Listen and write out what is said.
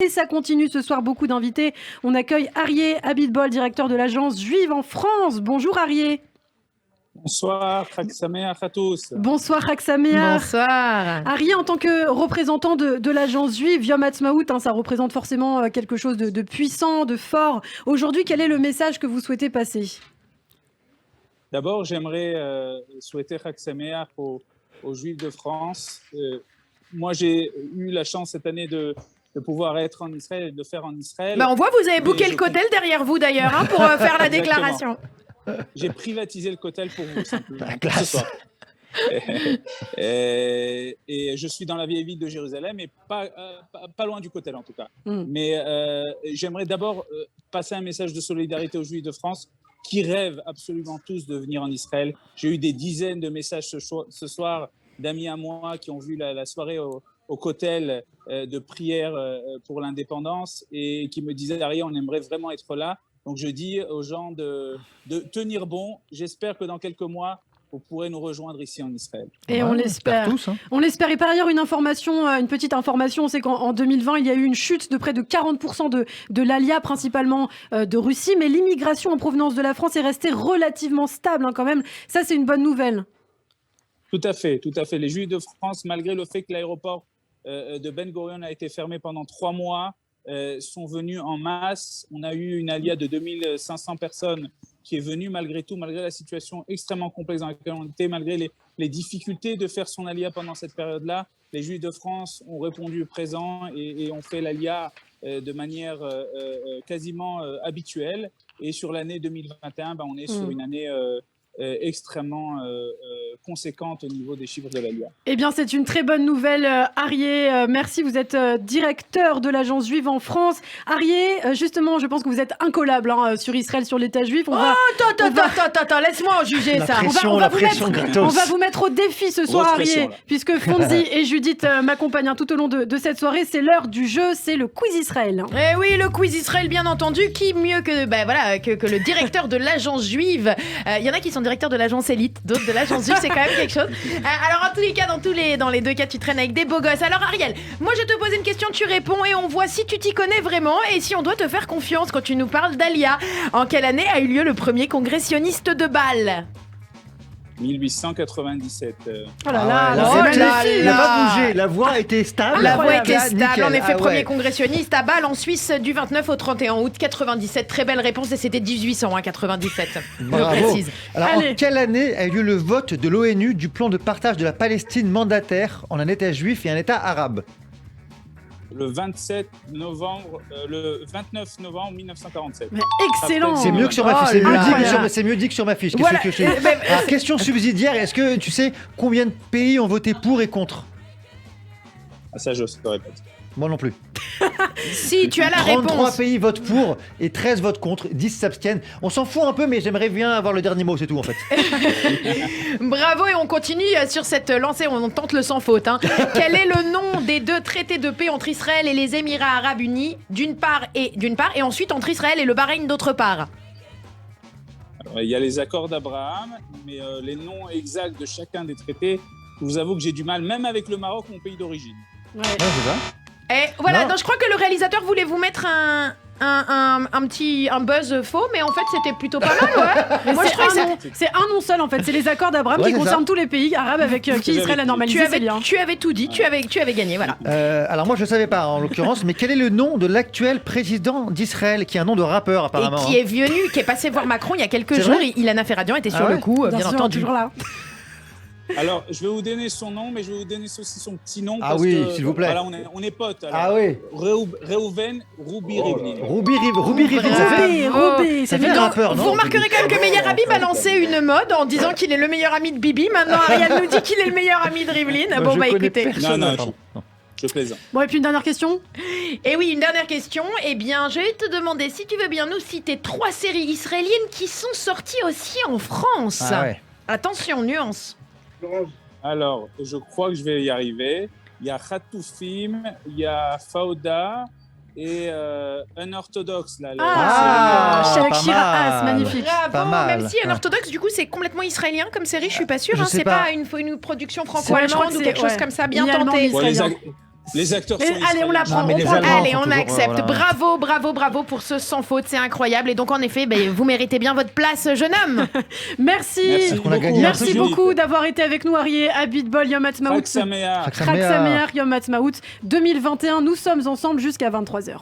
Et ça continue ce soir, beaucoup d'invités. On accueille Aryeh Abitbol, directeur de l'agence juive en France. Bonjour Aryeh. Bonsoir, Chag Sameach à tous. Bonsoir Chag Sameach. Bonsoir. Aryeh, en tant que représentant de l'agence juive, Yom Ha'atzmaut, ça représente forcément quelque chose de puissant, de fort. Aujourd'hui, quel est le message que vous souhaitez passer ? D'abord, j'aimerais souhaiter Chag Sameach aux Juifs de France. Moi, j'ai eu la chance cette année de pouvoir être en Israël et de faire en Israël. On voit, vous avez booké le Kotel derrière vous d'ailleurs pour faire la déclaration. J'ai privatisé le Kotel pour vous, simplement, ce soir. Et je suis dans la vieille ville de Jérusalem, mais pas loin du Kotel en tout cas. Mais j'aimerais d'abord passer un message de solidarité aux Juifs de France qui rêvent absolument tous de venir en Israël. J'ai eu des dizaines de messages ce soir d'amis à moi qui ont vu la soirée au Kotel de prière pour l'indépendance et qui me disaient « Aryeh, on aimerait vraiment être là ». Donc je dis aux gens de tenir bon. J'espère que dans quelques mois, vous pourrez nous rejoindre ici en Israël. Et on l'espère. Tous, hein. On l'espère. Et par ailleurs, une petite information, on sait qu'en 2020, il y a eu une chute de près de 40% de l'ALIA, principalement de Russie. Mais l'immigration en provenance de la France est restée relativement stable quand même. Ça, c'est une bonne nouvelle. Tout à fait, tout à fait. Les Juifs de France, malgré le fait que l'aéroport de Ben Gurion a été fermé pendant 3 mois, sont venus en masse. On a eu une alia de 2500 personnes qui est venue malgré tout, malgré la situation extrêmement complexe dans laquelle on était, malgré les difficultés de faire son alia pendant cette période-là. Les Juifs de France ont répondu présent et ont fait l'alia de manière quasiment habituelle. Et sur l'année 2021, on est sur une année extrêmement conséquente au niveau des chiffres de l'ALIA. Eh bien, c'est une très bonne nouvelle, Aryeh. Merci, vous êtes directeur de l'agence juive en France. Aryeh, justement, je pense que vous êtes incollable sur Israël, sur l'État juif. Attends, laisse-moi juger ça. On va vous mettre au défi ce soir, Aryeh, puisque Fonzi et Judith m'accompagnent tout au long de cette soirée. C'est l'heure du jeu, c'est le quiz Israël. Eh oui, le quiz Israël, bien entendu. Qui mieux que le directeur de l'agence juive. Il y en a qui sont directeurs de l'agence élite, d'autres de l'agence juive, c'est quand même quelque chose. Alors en tous les cas, dans les deux cas, tu traînes avec des beaux gosses. Alors Ariel, moi je te pose une question, tu réponds et on voit si tu t'y connais vraiment et si on doit te faire confiance quand tu nous parles d'Alia. En quelle année a eu lieu le premier congrès sioniste de Bâle ? 1897. Oh là là, c'est magnifique. là. Il n'a pas bougé, la voix était stable. La voix était stable, nickel. en effet, premier congressionniste à Bâle en Suisse du 29 au 31 août 97. Très belle réponse et c'était 1897. Bravo. Je précise. Alors, Allez. en quelle année a eu lieu le vote de l'ONU du plan de partage de la Palestine mandataire en un État juif et un État arabe ? Le 29 novembre 1947. Mais excellent. C'est mieux que sur ma fiche. C'est mieux dit que sur ma fiche. Voilà. Alors, question subsidiaire, est-ce que tu sais combien de pays ont voté pour et contre ? Ça, je ne saurais pas. Moi non plus. Si tu as la 33 réponse. pays votent pour et 13 votent contre, 10 s'abstiennent. On s'en fout un peu, mais j'aimerais bien avoir le dernier mot, c'est tout en fait. Bravo et on continue sur cette lancée, on tente le sans faute. Quel est le nom des 2 traités de paix entre Israël et les Émirats Arabes Unis d'une part et ensuite entre Israël et le Bahreïn d'autre part ? Alors, il y a les accords d'Abraham, mais les noms exacts de chacun des traités, je vous avoue que j'ai du mal, même avec le Maroc, mon pays d'origine. Ouais. Ouais, c'est ça. Et voilà, Non. donc je crois que le réalisateur voulait vous mettre un buzz faux, mais en fait c'était plutôt pas mal, ouais. Mais Moi je trouvais que ça... c'est un nom seul en fait, c'est les accords d'Abraham Ouais, qui c'est concernent ça. tous les pays arabes avec qui Israël a normalisé ses liens. Tu avais tout dit, tu avais gagné, voilà. Alors moi je savais pas en l'occurrence, mais quel est le nom de l'actuel président d'Israël qui a un nom de rappeur apparemment Et qui est venu, qui est passé voir Macron il y a quelques C'est jours, vrai Ilana Ferradian était sur Ah le ouais coup, bien sûr, entendu. toujours là. Alors, je vais vous donner son nom, mais je vais vous donner aussi son petit nom. Ah parce oui, que, s'il vous plaît. Voilà, on est potes. Alors. Ah oui. Reuven Roubi Rivlin. Ruby Rivlin, ça fait Roubaix, ça c'est fait un mignon. rappeur, non Vous remarquerez quand même que Meyer Habib a lancé une mode en disant qu'il est le meilleur ami de Bibi. Maintenant, Ariel nous dit qu'il est le meilleur ami de Rivlin. Bon, Je bah connais écoutez. personne. Non, Pardon. Je plaisante. Bon, et puis une dernière question. Et oui, une dernière question. Eh bien, je vais te demander si tu veux bien nous citer 3 séries israéliennes qui sont sorties aussi en France. Ah ouais. Attention, nuance. Alors, je crois que je vais y arriver. Il y a Khatoufim, il y a Fauda et Unorthodox. Là, Shalak pas Shira, mal. magnifique. Bravo, Pas mal. même si un orthodoxe, du coup, c'est complètement israélien comme série, je suis pas sûre. Je sais C'est pas. pas une production Ouais, je crois franco-allemande que ou quelque c'est- chose ouais. comme ça, bien Ni allemand, tenté. ni Ouais, les, israélien. Les acteurs sont Allez, on israéliens. l'apprend. Non, mais On les prend le Allemands, temps. Allez, faut on toujours, accepte. voilà. Bravo pour ce sans faute, c'est incroyable. Et donc, en effet, vous méritez bien votre place, jeune homme. Merci. Merci qu'on a gagné beaucoup. un Merci truc, beaucoup d'avoir été avec nous, Arié. Abitbol, Yom Ha'atzmaut. Chag Sameach. Chag Sameach, Yom Ha'atzmaut 2021. Nous sommes ensemble jusqu'à 23h.